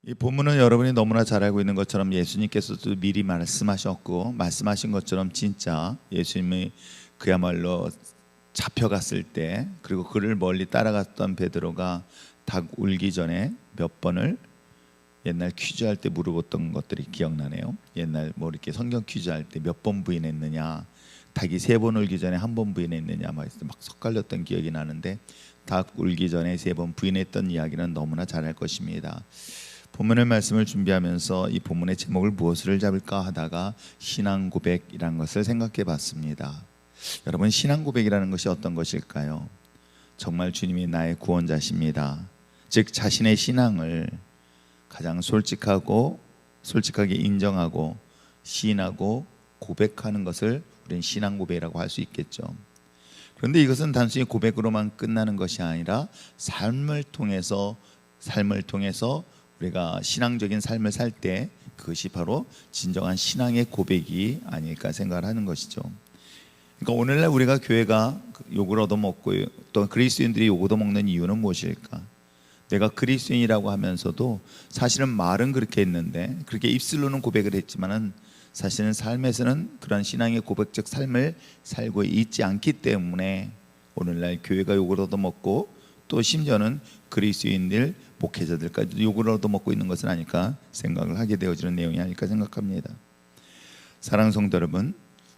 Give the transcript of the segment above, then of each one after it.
이 본문은 여러분이 너무나 잘 알고 있는 것처럼 예수님께서도 미리 말씀하셨고, 말씀하신 것처럼 진짜 예수님이 그야말로 잡혀갔을 때, 그리고 그를 멀리 따라갔던 베드로가 닭 울기 전에 몇 번을 옛날 퀴즈할 때 물어봤던 것들이 기억나네요. 옛날 뭐 이렇게 성경 퀴즈할 때 몇 번 부인했느냐, 닭이 3번 울기 전에 1번 부인했느냐 막 섞갈렸던 기억이 나는데, 닭 울기 전에 3번 부인했던 이야기는 너무나 잘 알 것입니다. 본문의 말씀을 준비하면서 이 본문의 제목을 무엇을 잡을까 하다가 신앙 고백이라는 것을 생각해 봤습니다. 여러분, 신앙 고백이라는 것이 어떤 것일까요? 정말 주님이 나의 구원자십니다. 즉 자신의 신앙을 가장 솔직하게 인정하고 시인하고 고백하는 것을 우리는 신앙 고백이라고 할 수 있겠죠. 그런데 이것은 단순히 고백으로만 끝나는 것이 아니라 삶을 통해서 우리가 신앙적인 삶을 살 때 그것이 바로 진정한 신앙의 고백이 아닐까 생각을 하는 것이죠. 그러니까 오늘날 우리가 교회가 욕을 얻어먹고 또 그리스도인들이 욕 얻어먹는 이유는 무엇일까? 내가 그리스도인이라고 하면서도 사실은 말은 그렇게 했는데, 그렇게 입술로는 고백을 했지만은 사실은 삶에서는 그런 신앙의 고백적 삶을 살고 있지 않기 때문에 오늘날 교회가 욕을 얻어먹고 또 심지어는 그리스도인들 목회자들까지도 욕을 얻어먹고 있는 것은 아닐까 생각을 하게 되어지는 내용이 아닐까 생각합니다. 사랑하는 성도 여러분,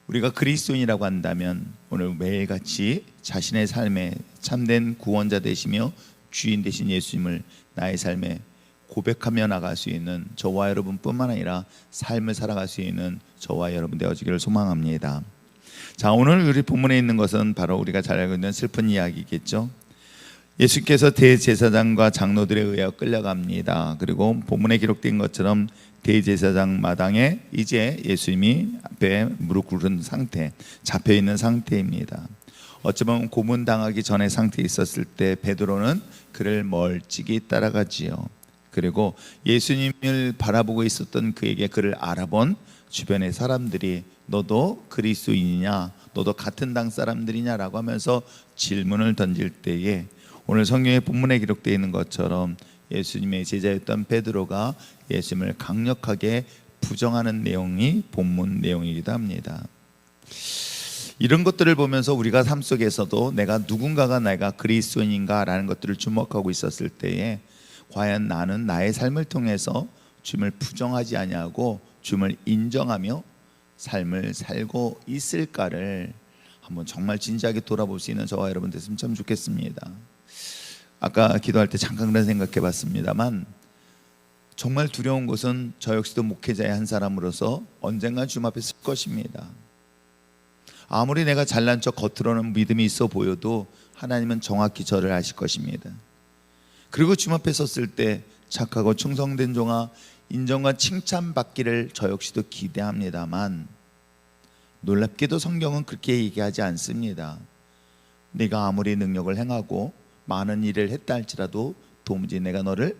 우리가 그리스도인이라고 한다면 오늘 매일같이 자신의 삶에 참된 구원자 되시며 주인 되신 예수님을 나의 삶에 고백하며 나갈 수 있는 저와 여러분뿐만 아니라 삶을 살아갈 수 있는 저와 여러분 되어지기를 소망합니다. 자, 오늘 우리 본문에 있는 것은 바로 우리가 잘 알고 있는 슬픈 이야기겠죠. 예수께서 대제사장과 장로들에 의하여 끌려갑니다. 그리고 본문에 기록된 것처럼 대제사장 마당에 이제 예수님이 앞에 무릎 꿇은 상태, 잡혀있는 상태입니다. 어쩌면 고문당하기 전의 상태에 있었을 때 베드로는 그를 멀찍이 따라가지요. 그리고 예수님을 바라보고 있었던 그에게 그를 알아본 주변의 사람들이 너도 그리스도인이냐, 너도 같은 당 사람들이냐라고 하면서 질문을 던질 때에 오늘 성경의 본문에 기록되어 있는 것처럼 예수님의 제자였던 베드로가 예수님을 강력하게 부정하는 내용이 본문 내용이기도 합니다. 이런 것들을 보면서 우리가 삶 속에서도 누군가가 내가 그리스도인인가 라는 것들을 주목하고 있었을 때에 과연 나는 나의 삶을 통해서 주님을 부정하지 아니하고 주님을 인정하며 삶을 살고 있을까를 한번 정말 진지하게 돌아볼 수 있는 저와 여러분 됐으면 참 좋겠습니다. 아까 기도할 때 잠깐 그런 생각해 봤습니다만, 정말 두려운 것은 저 역시도 목회자의 한 사람으로서 언젠가 주님 앞에 설 것입니다. 아무리 내가 잘난 척 겉으로는 믿음이 있어 보여도 하나님은 정확히 저를 아실 것입니다. 그리고 주님 앞에 섰을 때 착하고 충성된 종아 인정과 칭찬받기를 저 역시도 기대합니다만, 놀랍게도 성경은 그렇게 얘기하지 않습니다. 네가 아무리 능력을 행하고 많은 일을 했다 할지라도 도무지 내가 너를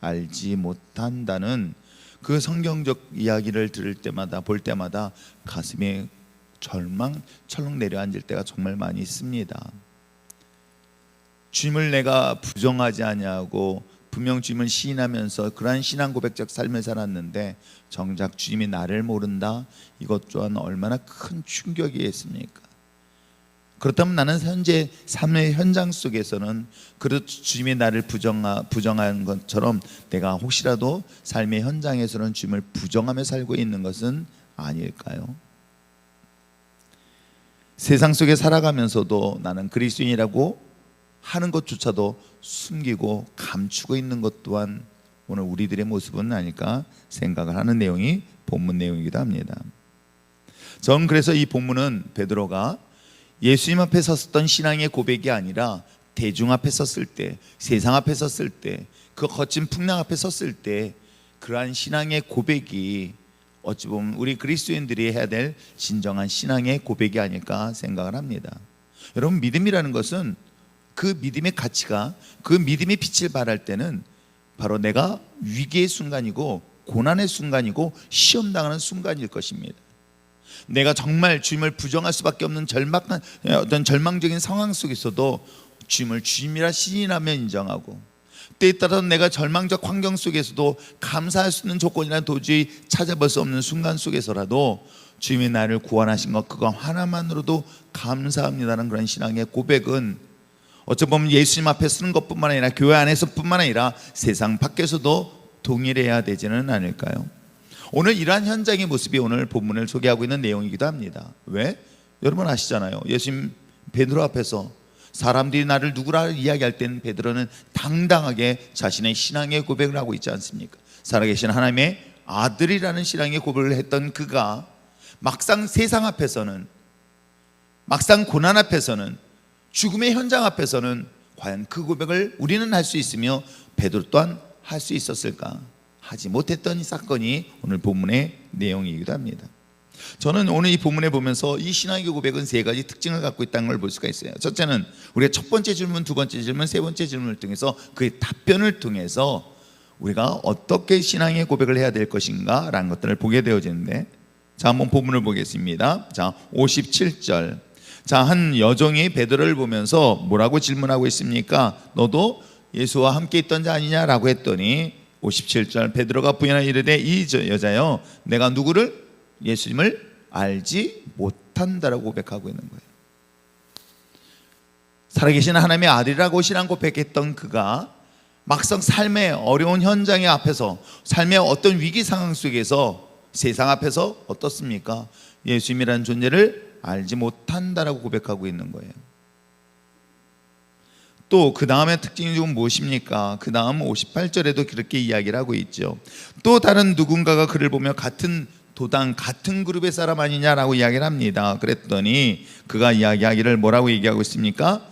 알지 못한다는 그 성경적 이야기를 들을 때마다 볼 때마다 가슴에 철렁 내려앉을 때가 정말 많이 있습니다. 주님을 내가 부정하지 아니하고 분명 주님을 시인하면서 그러한 신앙 고백적 삶을 살았는데 정작 주님이 나를 모른다, 이것 또한 얼마나 큰 충격이겠습니까? 그렇다면 나는 현재 삶의 현장 속에서는 그렇죠, 주님이 나를 부정한 것처럼 내가 혹시라도 삶의 현장에서는 주님을 부정하며 살고 있는 것은 아닐까요? 세상 속에 살아가면서도 나는 그리스도인이라고 하는 것조차도 숨기고 감추고 있는 것 또한 오늘 우리들의 모습은 아닐까 생각을 하는 내용이 본문 내용이기도 합니다. 저는 그래서 이 본문은 베드로가 예수님 앞에 섰던 신앙의 고백이 아니라 대중 앞에 섰을 때, 세상 앞에 섰을 때, 그 거친 풍랑 앞에 섰을 때 그러한 신앙의 고백이 어찌 보면 우리 그리스도인들이 해야 될 진정한 신앙의 고백이 아닐까 생각을 합니다. 여러분, 믿음이라는 것은 그 믿음의 가치가, 그 믿음의 빛을 발할 때는 바로 내가 위기의 순간이고 고난의 순간이고 시험당하는 순간일 것입니다. 내가 정말 주님을 부정할 수밖에 없는 절망적인 상황 속에서도 주님을 주님이라 시인하며 인정하고 때에 따라서 내가 절망적 환경 속에서도 감사할 수 있는 조건이나 도저히 찾아볼 수 없는 순간 속에서라도 주님이 나를 구원하신 것 그거 하나만으로도 감사합니다라는 그런 신앙의 고백은 어찌 보면 예수님 앞에 쓰는 것뿐만 아니라 교회 안에서뿐만 아니라 세상 밖에서도 동일해야 되지는 않을까요? 오늘 이러한 현장의 모습이 오늘 본문을 소개하고 있는 내용이기도 합니다. 왜? 여러분 아시잖아요. 예수님 베드로 앞에서 사람들이 나를 누구라 이야기할 때는 베드로는 당당하게 자신의 신앙의 고백을 하고 있지 않습니까? 살아계신 하나님의 아들이라는 신앙의 고백을 했던 그가 막상 세상 앞에서는, 막상 고난 앞에서는, 죽음의 현장 앞에서는 과연 그 고백을 우리는 할 수 있으며 베드로 또한 할 수 있었을까? 하지 못했던 이 사건이 오늘 본문의 내용이기도 합니다. 저는 오늘 이 본문에 보면서 이 신앙의 고백은 세 가지 특징을 갖고 있다는 걸 볼 수가 있어요. 첫째는 우리가 첫 번째 질문, 두 번째 질문, 세 번째 질문을 통해서 그의 답변을 통해서 우리가 어떻게 신앙의 고백을 해야 될 것인가 라는 것들을 보게 되어지는데, 자, 한번 본문을 보겠습니다. 자, 57절. 자, 한 여종이 베드로를 보면서 뭐라고 질문하고 있습니까? 너도 예수와 함께 있던 자 아니냐라고 했더니 57절 베드로가 부인하여 이르되 이 여자여 내가 누구를? 예수님을 알지 못한다라고 고백하고 있는 거예요. 살아계신 하나님의 아들이라고 신앙 고백했던 그가 막상 삶의 어려운 현장의 앞에서, 삶의 어떤 위기 상황 속에서, 세상 앞에서 어떻습니까? 예수님이라는 존재를 알지 못한다라고 고백하고 있는 거예요. 또 그 다음의 특징이 좀 무엇입니까? 그 다음 58절에도 그렇게 이야기를 하고 있죠. 또 다른 누군가가 그를 보며 같은 도당, 같은 그룹의 사람 아니냐라고 이야기를 합니다. 그랬더니 그가 이야기하기를 뭐라고 얘기하고 있습니까?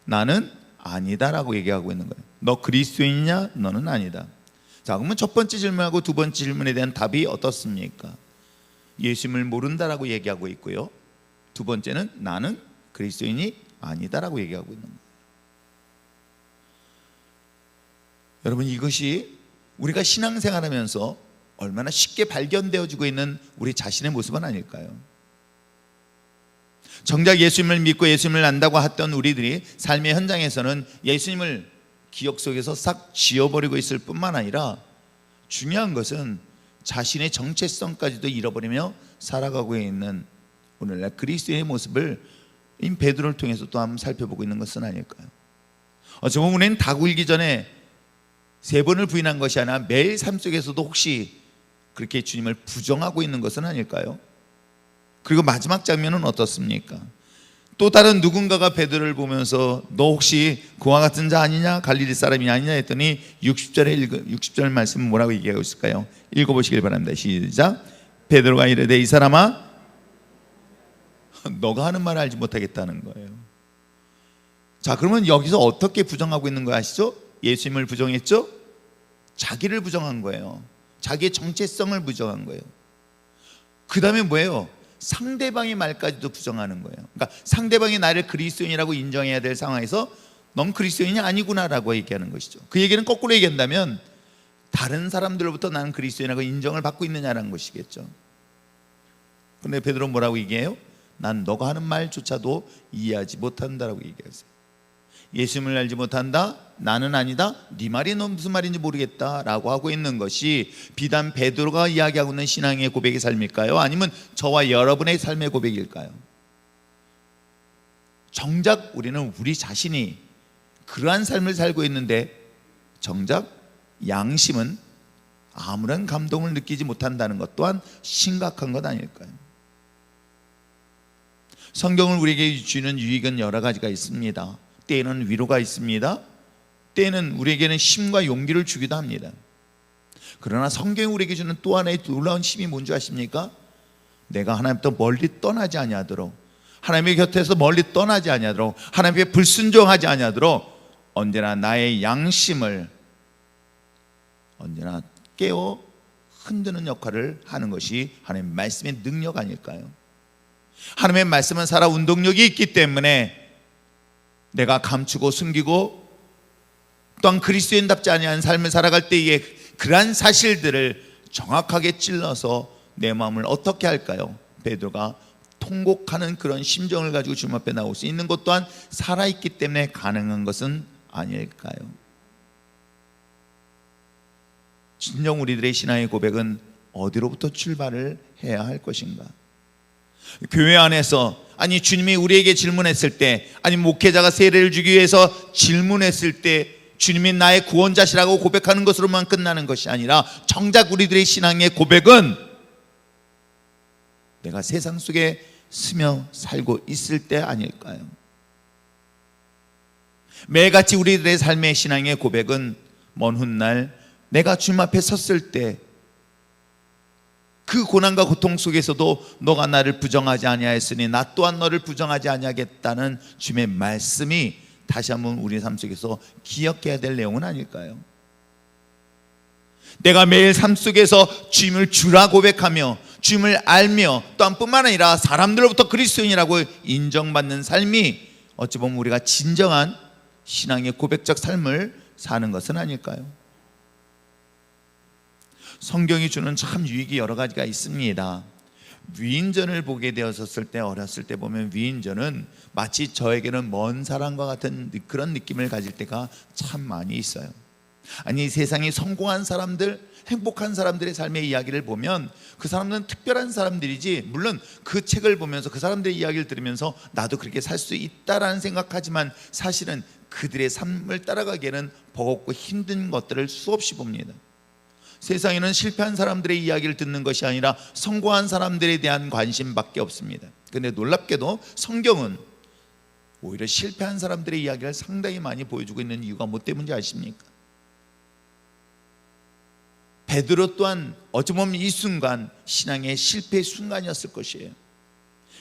나는 아니다라고 얘기하고 있는 거예요. 너 그리스도인이냐? 너는 아니다. 자, 그러면 첫 번째 질문하고 두 번째 질문에 대한 답이 어떻습니까? 예수님을 모른다라고 얘기하고 있고요, 두 번째는 나는 그리스도인이 아니다라고 얘기하고 있는 거예요. 여러분, 이것이 우리가 신앙생활하면서 얼마나 쉽게 발견되어지고 있는 우리 자신의 모습은 아닐까요? 정작 예수님을 믿고 예수님을 안다고 했던 우리들이 삶의 현장에서는 예수님을 기억 속에서 싹 지워버리고 있을 뿐만 아니라 중요한 것은 자신의 정체성까지도 잃어버리며 살아가고 있는 오늘날 그리스도의 모습을 이 베드로를 통해서 또 한번 살펴보고 있는 것은 아닐까요? 어쩌면 우리는 다 굴기 전에 3번을 부인한 것이 아니라 매일 삶 속에서도 혹시 그렇게 주님을 부정하고 있는 것은 아닐까요? 그리고 마지막 장면은 어떻습니까? 또 다른 누군가가 베드로를 보면서 너 혹시 그와 같은 자 아니냐? 갈릴리 사람이 아니냐? 했더니 60절 말씀은 뭐라고 얘기하고 있을까요? 읽어보시길 바랍니다. 시작. 베드로가 이르되 이 사람아 너가 하는 말을 알지 못하겠다는 거예요. 자, 그러면 여기서 어떻게 부정하고 있는 거 아시죠? 예수님을 부정했죠? 자기를 부정한 거예요. 자기의 정체성을 부정한 거예요. 그 다음에 뭐예요? 상대방의 말까지도 부정하는 거예요. 그러니까 상대방이 나를 그리스도인이라고 인정해야 될 상황에서 넌 그리스도인이 아니구나라고 얘기하는 것이죠. 그 얘기는 거꾸로 얘기한다면 다른 사람들로부터 나는 그리스도인이라고 인정을 받고 있느냐라는 것이겠죠. 그런데 베드로는 뭐라고 얘기해요? 난 너가 하는 말조차도 이해하지 못한다라고 얘기하세요. 예수님을 알지 못한다? 나는 아니다? 네 말이 너 무슨 말인지 모르겠다 라고 하고 있는 것이 비단 베드로가 이야기하고 있는 신앙의 고백의 삶일까요? 아니면 저와 여러분의 삶의 고백일까요? 정작 우리는 우리 자신이 그러한 삶을 살고 있는데 정작 양심은 아무런 감동을 느끼지 못한다는 것 또한 심각한 것 아닐까요? 성경을 우리에게 주는 유익은 여러 가지가 있습니다. 때에는 위로가 있습니다. 때에는 우리에게는 힘과 용기를 주기도 합니다. 그러나 성경이 우리에게 주는 또 하나의 놀라운 힘이 뭔지 아십니까? 내가 하나님부터 멀리 떠나지 아니하도록, 하나님의 곁에서 멀리 떠나지 아니하도록, 하나님께 불순종하지 아니하도록 언제나 나의 양심을 언제나 깨워 흔드는 역할을 하는 것이 하나님의 말씀의 능력 아닐까요? 하나님의 말씀은 살아 운동력이 있기 때문에 내가 감추고 숨기고 또한 그리스도인답지 아니한 삶을 살아갈 때에 그러한 사실들을 정확하게 찔러서 내 마음을 어떻게 할까요? 베드로가 통곡하는 그런 심정을 가지고 주님 앞에 나올 수 있는 것 또한 살아있기 때문에 가능한 것은 아닐까요? 진정 우리들의 신앙의 고백은 어디로부터 출발을 해야 할 것인가? 교회 안에서, 아니 주님이 우리에게 질문했을 때, 아니 목회자가 세례를 주기 위해서 질문했을 때 주님이 나의 구원자시라고 고백하는 것으로만 끝나는 것이 아니라 정작 우리들의 신앙의 고백은 내가 세상 속에 스며 살고 있을 때 아닐까요? 매일같이 우리들의 삶의 신앙의 고백은 먼 훗날 내가 주님 앞에 섰을 때 그 고난과 고통 속에서도 너가 나를 부정하지 아니하였으니 나 또한 너를 부정하지 아니하겠다는 주님의 말씀이 다시 한번 우리 삶 속에서 기억해야 될 내용은 아닐까요? 내가 매일 삶 속에서 주님을 주라 고백하며 주님을 알며 또한 뿐만 아니라 사람들로부터 그리스도인이라고 인정받는 삶이 어찌 보면 우리가 진정한 신앙의 고백적 삶을 사는 것은 아닐까요? 성경이 주는 참 유익이 여러 가지가 있습니다. 위인전을 보게 되었을 때, 어렸을 때 보면 위인전은 마치 저에게는 먼 사람과 같은 그런 느낌을 가질 때가 참 많이 있어요. 아니 세상에 성공한 사람들, 행복한 사람들의 삶의 이야기를 보면 그 사람들은 특별한 사람들이지, 물론 그 책을 보면서 그 사람들의 이야기를 들으면서 나도 그렇게 살 수 있다라는 생각하지만 사실은 그들의 삶을 따라가기에는 버겁고 힘든 것들을 수없이 봅니다. 세상에는 실패한 사람들의 이야기를 듣는 것이 아니라 성공한 사람들에 대한 관심밖에 없습니다. 그런데 놀랍게도 성경은 오히려 실패한 사람들의 이야기를 상당히 많이 보여주고 있는 이유가 뭐 때문인지 아십니까? 베드로 또한 어찌 보면 이 순간 신앙의 실패의 순간이었을 것이에요.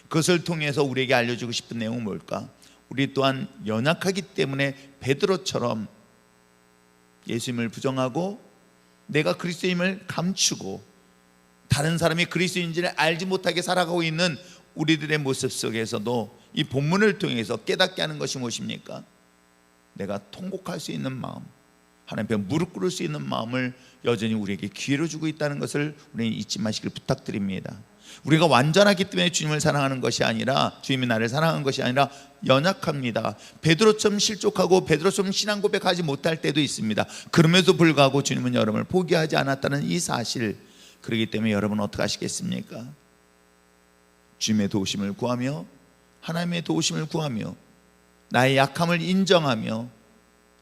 그것을 통해서 우리에게 알려주고 싶은 내용은 뭘까? 우리 또한 연약하기 때문에 베드로처럼 예수님을 부정하고 내가 그리스도임을 감추고 다른 사람이 그리스도인지를 알지 못하게 살아가고 있는 우리들의 모습 속에서도 이 본문을 통해서 깨닫게 하는 것이 무엇입니까? 내가 통곡할 수 있는 마음, 하나님 앞에 무릎 꿇을 수 있는 마음을 여전히 우리에게 기회로 주고 있다는 것을 우리는 잊지 마시길 부탁드립니다. 우리가 완전하기 때문에 주님을 사랑하는 것이 아니라, 주님이 나를 사랑하는 것이 아니라 연약합니다. 베드로처럼 실족하고 베드로처럼 신앙 고백하지 못할 때도 있습니다. 그럼에도 불구하고 주님은 여러분을 포기하지 않았다는 이 사실, 그렇기 때문에 여러분은 어떻게 하시겠습니까? 주님의 도우심을 구하며 하나님의 도우심을 구하며 나의 약함을 인정하며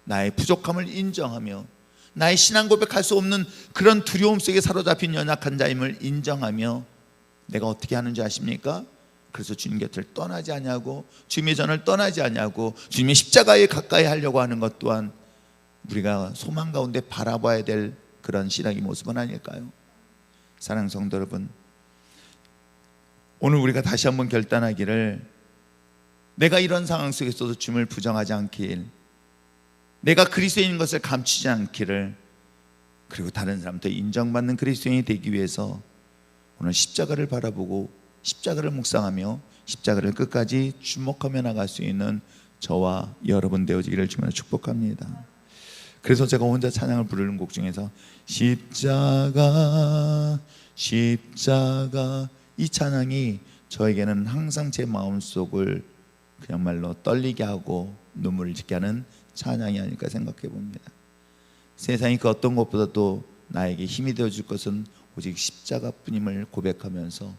나의 부족함을 인정하며 나의 신앙 고백할 수 없는 그런 두려움 속에 사로잡힌 연약한 자임을 인정하며 내가 어떻게 하는지 아십니까? 그래서 주님 곁을 떠나지 아니하고 주님의 전을 떠나지 아니하고 주님의 십자가에 가까이 하려고 하는 것 또한 우리가 소망 가운데 바라봐야 될 그런 신앙의 모습은 아닐까요? 사랑하는 성도 여러분, 오늘 우리가 다시 한번 결단하기를, 내가 이런 상황 속에서도 주님을 부정하지 않길, 내가 그리스도인인 것을 감추지 않기를, 그리고 다른 사람한테 인정받는 그리스도인이 되기 위해서 오늘 십자가를 바라보고 십자가를 묵상하며 십자가를 끝까지 주목하며 나갈 수 있는 저와 여러분 되어지기를 주님으로 축복합니다. 그래서 제가 혼자 찬양을 부르는 곡 중에서 십자가 십자가, 이 찬양이 저에게는 항상 제 마음속을 그야말로 떨리게 하고 눈물을 짓게 하는 찬양이 아닐까 생각해 봅니다. 세상이 그 어떤 것보다도 나에게 힘이 되어줄 것은 오직 십자가뿐임을 고백하면서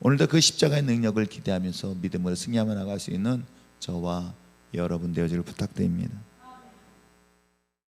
오늘도 그 십자가의 능력을 기대하면서 믿음으로 승리하며 나갈 수 있는 저와 여러분 되어지를 부탁드립니다.